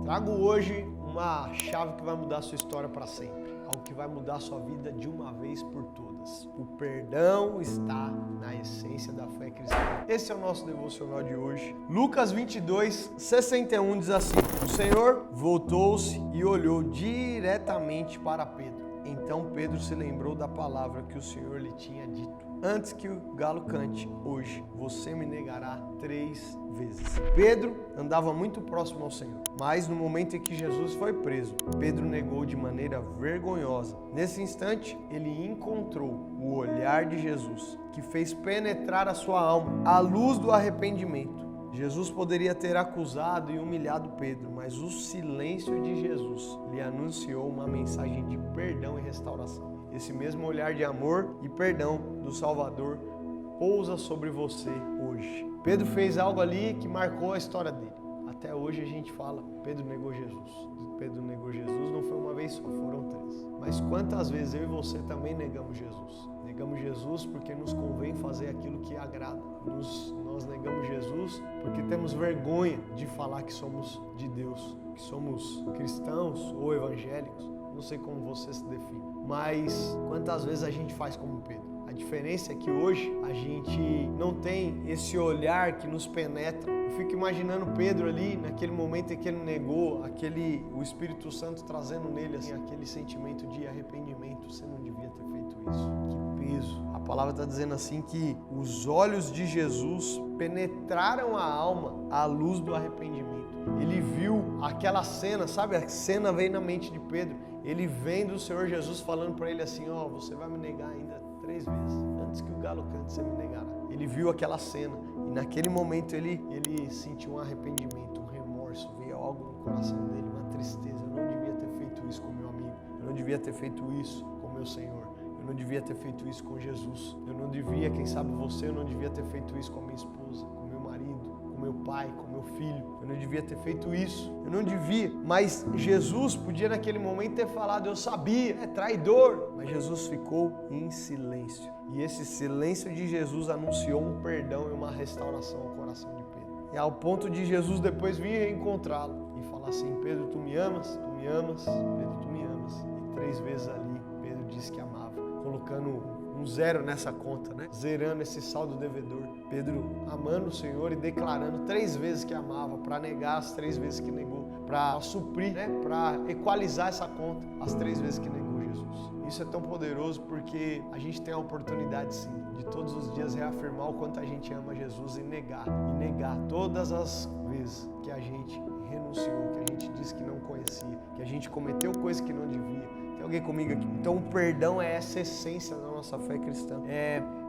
Trago hoje uma chave que vai mudar a sua história para sempre. Algo que vai mudar a sua vida de uma vez por todas. O perdão está na essência da fé cristã. Esse é o nosso devocional de hoje. Lucas 22, 61 diz assim: O Senhor voltou-se e olhou diretamente para Pedro. Então Pedro se lembrou da palavra que o Senhor lhe tinha dito. Antes que o galo cante, hoje você me negará 3 vezes. Pedro andava muito próximo ao Senhor, mas no momento em que Jesus foi preso, Pedro negou de maneira vergonhosa. Nesse instante, ele encontrou o olhar de Jesus, que fez penetrar a sua alma, a luz do arrependimento. Jesus poderia ter acusado e humilhado Pedro, mas o silêncio de Jesus lhe anunciou uma mensagem de perdão e restauração. Esse mesmo olhar de amor e perdão do Salvador pousa sobre você hoje. Pedro fez algo ali que marcou a história dele. Até hoje a gente fala, Pedro negou Jesus. Pedro negou Jesus não foi uma vez só, foram 3. Mas quantas vezes eu e você também negamos Jesus? Negamos Jesus porque nos convém fazer aquilo que agrada. Nós negamos Jesus porque temos vergonha de falar que somos de Deus, que somos cristãos ou evangélicos. Não sei como você se define, mas quantas vezes a gente faz como Pedro? A diferença é que hoje a gente não tem esse olhar que nos penetra. Eu fico imaginando Pedro ali, naquele momento em que ele negou, o Espírito Santo trazendo nele assim, aquele sentimento de arrependimento. Você não devia ter feito isso. Que peso. A palavra está dizendo assim que os olhos de Jesus penetraram a alma à luz do arrependimento. Ele viu aquela cena, sabe? A cena veio na mente de Pedro. Ele vendo o Senhor Jesus falando para ele assim, você vai me negar ainda 3 vezes. Antes que o galo cante, você me negará. Ele viu aquela cena e naquele momento ele sentiu um arrependimento, um remorso. Veio algo no coração dele, uma tristeza. Eu não devia ter feito isso com meu amigo. Eu não devia ter feito isso com meu Senhor. Eu não devia ter feito isso com Jesus. Eu não devia, quem sabe você, eu não devia ter feito isso com a minha esposa, com meu marido, com meu pai, com meu filho. Eu não devia ter feito isso. Eu não devia. Mas Jesus podia naquele momento ter falado, eu sabia, é traidor. Mas Jesus ficou em silêncio. E esse silêncio de Jesus anunciou um perdão e uma restauração ao coração de Pedro. E ao ponto de Jesus depois vir reencontrá-lo e falar assim, Pedro, tu me amas? Tu me amas? Pedro, tu me amas? E 3 vezes ali, Pedro disse que amava, colocando um 0 nessa conta, né? Zerando esse saldo devedor. Pedro amando o Senhor e declarando 3 vezes que amava, para negar as 3 vezes que negou, para suprir, né? Para equalizar essa conta, as 3 vezes que negou Jesus. Isso é tão poderoso porque a gente tem a oportunidade sim, de todos os dias reafirmar o quanto a gente ama Jesus e negar todas as vezes que a gente renunciou, que a gente disse que não conhecia, que a gente cometeu coisas que não devia. Tem alguém comigo aqui? Então o perdão é essa essência da nossa fé cristã.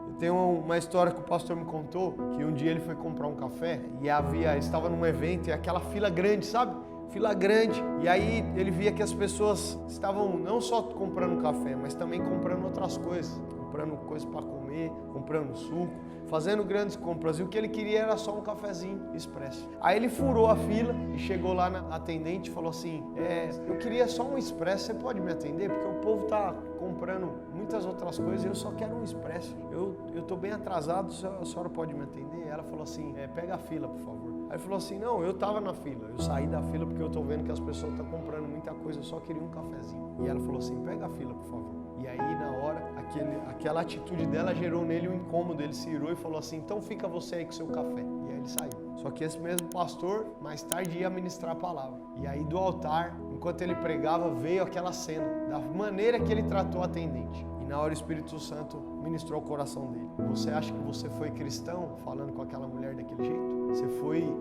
Eu tenho uma história que o pastor me contou, que um dia ele foi comprar um café e estava num evento e aquela fila grande, sabe? Fila grande. E aí ele via que as pessoas estavam não só comprando café, mas também comprando outras coisas. Comprando coisas para comer, comprando suco, fazendo grandes compras. E o que ele queria era só um cafezinho expresso. Aí ele furou a fila e chegou lá na atendente e falou assim, eu queria só um expresso, você pode me atender? Porque o povo tá comprando muitas outras coisas e eu só quero um expresso. Eu tô bem atrasado, a senhora pode me atender? Ela falou assim, pega a fila, por favor. Aí ele falou assim, não, eu tava na fila, eu saí da fila porque eu tô vendo que as pessoas estão comprando muita coisa, eu só queria um cafezinho. E ela falou assim, pega a fila, por favor. E aí, na hora, aquela atitude dela gerou nele um incômodo, ele se irou e falou assim, então fica você aí com o seu café. E aí ele saiu. Só que esse mesmo pastor, mais tarde, ia ministrar a palavra. E aí do altar, enquanto ele pregava, veio aquela cena, da maneira que ele tratou a atendente. E na hora o Espírito Santo ministrou o coração dele. Você acha que você foi cristão falando com aquela mulher daquele jeito?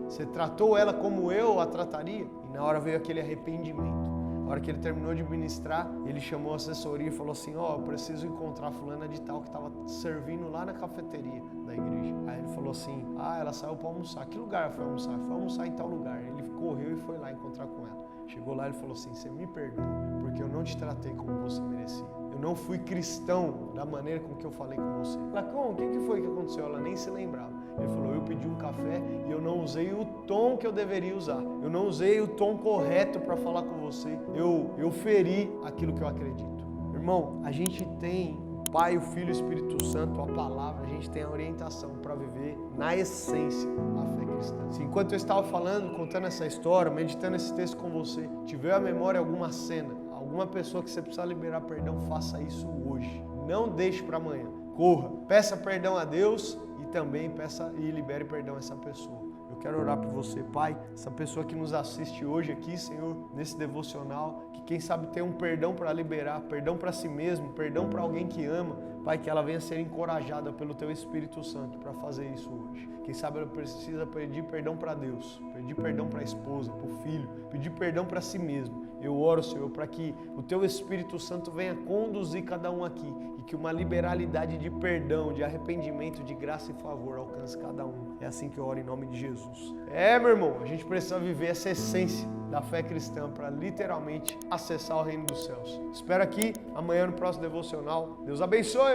Você tratou ela como eu a trataria? E na hora veio aquele arrependimento. Na hora que ele terminou de ministrar, ele chamou a assessoria e falou assim, eu preciso encontrar fulana de tal que estava servindo lá na cafeteria da igreja. Aí ele falou assim, ela saiu para almoçar. Que lugar ela foi almoçar? Foi almoçar em tal lugar. Ele correu e foi lá encontrar com ela. Chegou lá e ele falou assim, você me perdoa, porque eu não te tratei como você merecia. Eu não fui cristão da maneira com que eu falei com você. Ela, o que foi que aconteceu? Ela nem se lembrava. Ele falou, eu pedi um café e eu não usei o tom que eu deveria usar. Eu não usei o tom correto para falar com você. Eu feri aquilo que eu acredito. Irmão, a gente tem Pai, o Filho e o Espírito Santo, a palavra, a gente tem a orientação para viver na essência a fé cristã. Se enquanto eu estava falando, contando essa história, meditando esse texto com você, tiver à memória alguma cena, alguma pessoa que você precisa liberar perdão, faça isso hoje. Não deixe para amanhã. Corra, peça perdão a Deus e também peça e libere perdão a essa pessoa. Eu quero orar por você, Pai, essa pessoa que nos assiste hoje aqui, Senhor, nesse devocional, que quem sabe tem um perdão para liberar, perdão para si mesmo, perdão para alguém que ama, Pai, que ela venha ser encorajada pelo Teu Espírito Santo para fazer isso hoje. Quem sabe ela precisa pedir perdão para Deus, pedir perdão para a esposa, para o filho, pedir perdão para si mesmo. Eu oro, Senhor, para que o Teu Espírito Santo venha conduzir cada um aqui e que uma liberalidade de perdão, de arrependimento, de graça e favor alcance cada um. É assim que eu oro em nome de Jesus. Meu irmão, a gente precisa viver essa essência da fé cristã para literalmente acessar o reino dos céus. Espero aqui amanhã no próximo devocional. Deus abençoe!